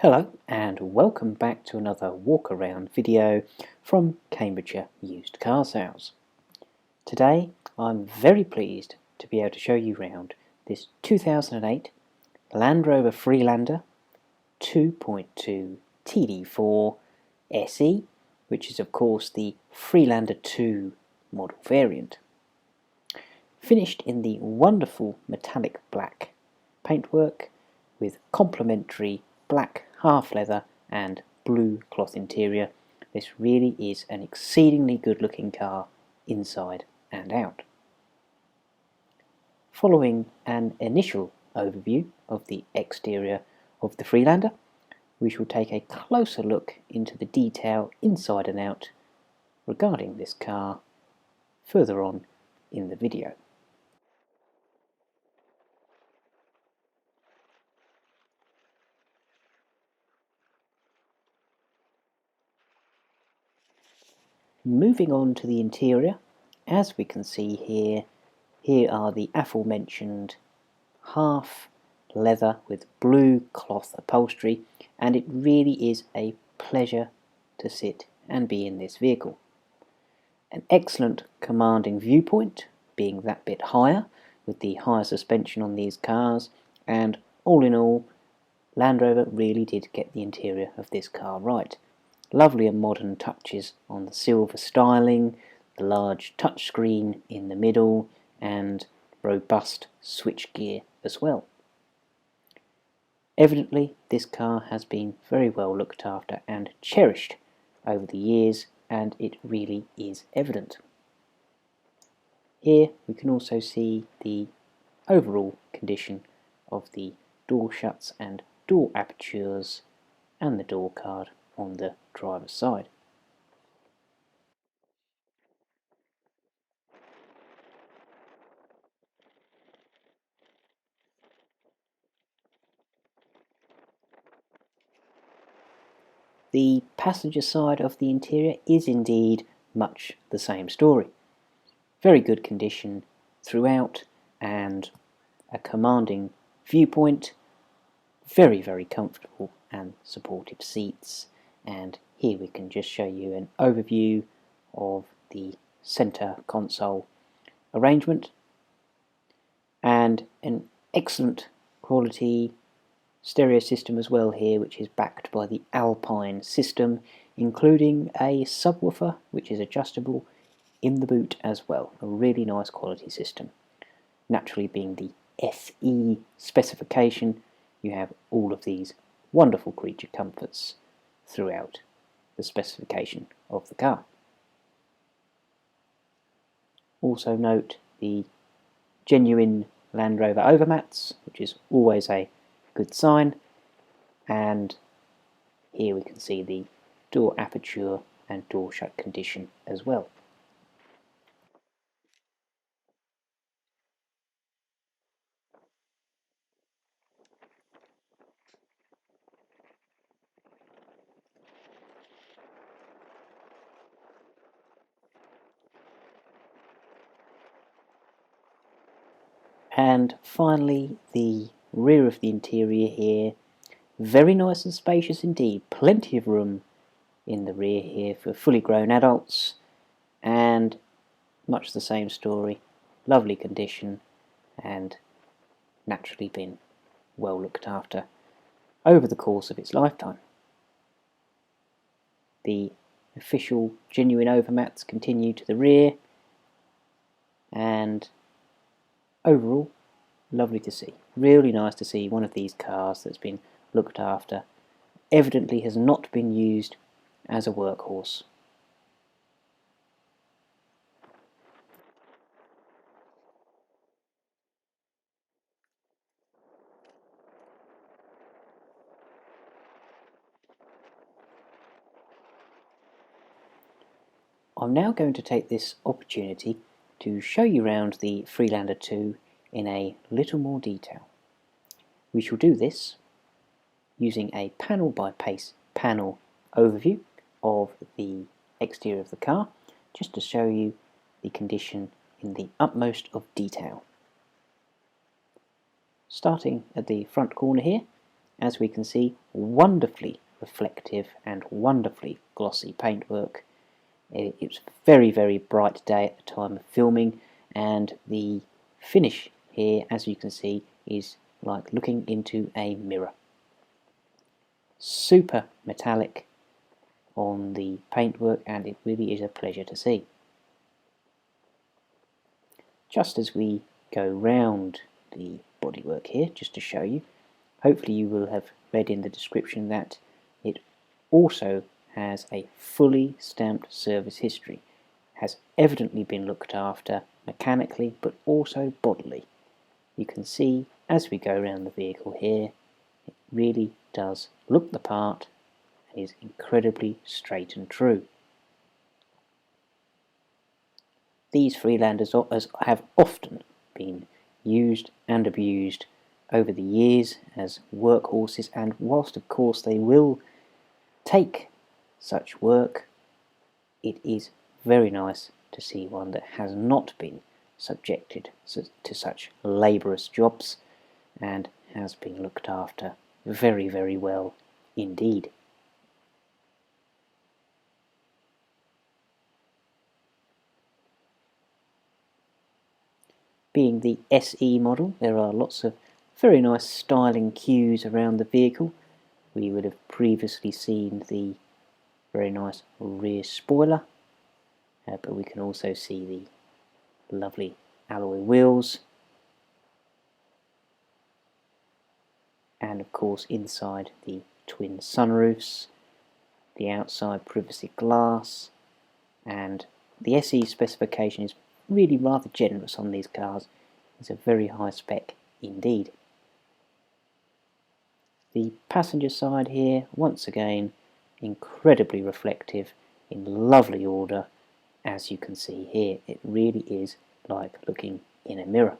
Hello and welcome back to another walk around video from Cambridgeshire Used Car Sales. Today I'm very pleased to be able to show you around this 2008 Land Rover Freelander 2.2 TD4 SE, which is of course the Freelander 2 model variant. Finished in the wonderful metallic black paintwork with complementary black half leather and blue cloth interior, this really is an exceedingly good looking car inside and out. Following an initial overview of the exterior of the Freelander, we shall take a closer look into the detail inside and out regarding this car further on in the video. Moving on to the interior, as we can see here are the aforementioned half leather with blue cloth upholstery, and it really is a pleasure to sit and be in this vehicle. An excellent commanding viewpoint, being that bit higher with the higher suspension on these cars, and all in all, Land Rover really did get the interior of this car right. Lovely and modern touches on the silver styling, the large touchscreen in the middle, and robust switchgear as well. Evidently, this car has been very well looked after and cherished over the years, and it really is evident. Here we can also see the overall condition of the door shuts and door apertures and the door card on the driver's side. The passenger side of the interior is indeed much the same story. Very good condition throughout and a commanding viewpoint, very comfortable and supportive seats, and here we can just show you an overview of the center console arrangement, and an excellent quality stereo system as well here, which is backed by the Alpine system, including a subwoofer which is adjustable in the boot as well. A really nice quality system. Naturally, being the SE specification, you have all of these wonderful creature comforts throughout the specification of the car. Also note the genuine Land Rover overmats, which is always a good sign, and here we can see the door aperture and door shut condition as well. And finally, the rear of the interior here, very nice and spacious indeed, plenty of room in the rear here for fully grown adults, and much the same story, lovely condition and naturally been well looked after over the course of its lifetime. The official genuine overmats continue to the rear, and overall lovely to see. Really nice to see one of these cars that's been looked after, evidently has not been used as a workhorse. I'm now going to take this opportunity to show you around the Freelander 2 in a little more detail. We shall do this using a panel by panel overview of the exterior of the car, just to show you the condition in the utmost of detail. Starting at the front corner here, as we can see, wonderfully reflective and wonderfully glossy paintwork. It's a very, very bright day at the time of filming, and the finish here, as you can see, is like looking into a mirror. Super metallic on the paintwork, and it really is a pleasure to see. Just as we go round the bodywork here, just to show you, hopefully you will have read in the description that it also has a fully stamped service history, has evidently been looked after mechanically but also bodily. You can see as we go around the vehicle here, it really does look the part and is incredibly straight and true. These Freelanders have often been used and abused over the years as workhorses, and whilst of course they will take such work, it is very nice to see one that has not been subjected to such laborious jobs and has been looked after very, very well indeed. Being the SE model, there are lots of very nice styling cues around the vehicle. We would have previously seen the very nice rear spoiler, but we can also see the lovely alloy wheels, and of course inside the twin sunroofs, the outside privacy glass, and the SE specification is really rather generous on these cars. It's a very high spec indeed. The passenger side here, once again, incredibly reflective, in lovely order, as you can see here. It really is like looking in a mirror.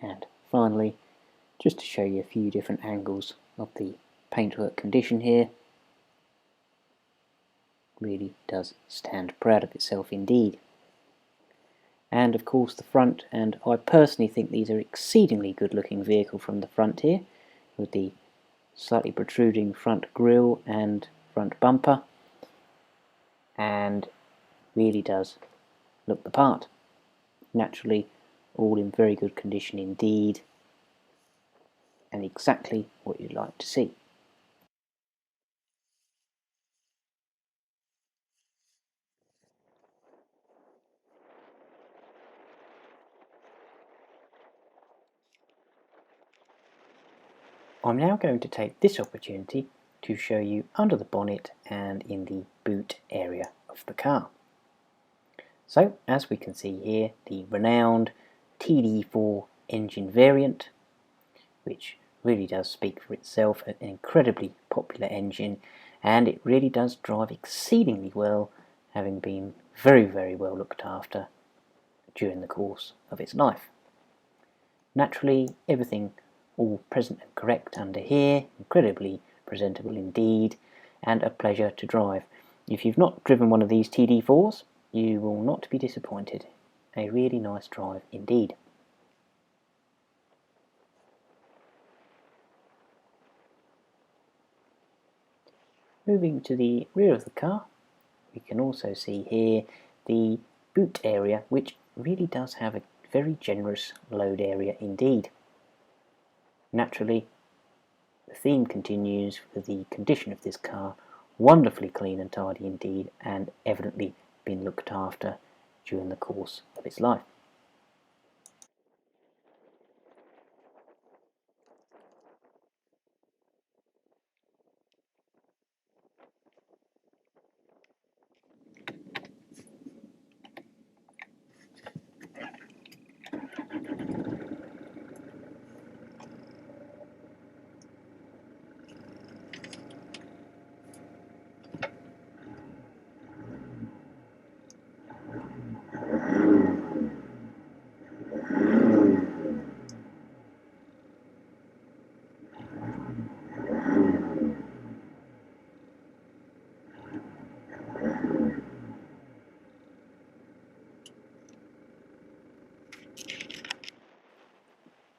And finally, just to show you a few different angles of the paintwork condition here, really does stand proud of itself indeed. And of course the front, and I personally think these are exceedingly good looking vehicle from the front here, with the slightly protruding front grille and front bumper, and really does look the part. Naturally, all in very good condition indeed, and exactly what you'd like to see. I'm now going to take this opportunity to show you under the bonnet and in the boot area of the car. So, as we can see here, the renowned TD4 engine variant, which really does speak for itself, an incredibly popular engine, and it really does drive exceedingly well, having been very, very well looked after during the course of its life. Naturally, everything all present and correct under here, incredibly presentable indeed, and a pleasure to drive. If you've not driven one of these TD4s, you will not be disappointed. A really nice drive indeed. Moving to the rear of the car, we can also see here the boot area, which really does have a very generous load area indeed. Naturally, the theme continues with the condition of this car, wonderfully clean and tidy indeed, and evidently been looked after during the course of its life.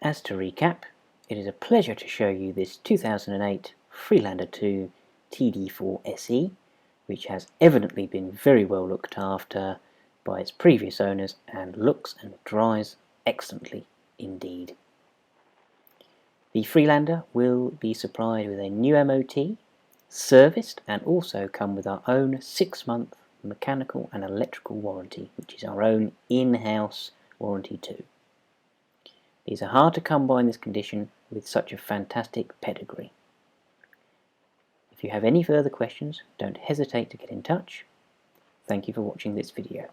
as to recap, it is a pleasure to show you this 2008 Freelander 2 TD4 SE, which has evidently been very well looked after by its previous owners and looks and drives excellently indeed. The Freelander will be supplied with a new MOT, serviced, and also come with our own 6-month mechanical and electrical warranty, which is our own in-house warranty too. These are hard to come by in this condition with such a fantastic pedigree. If you have any further questions, don't hesitate to get in touch. Thank you for watching this video.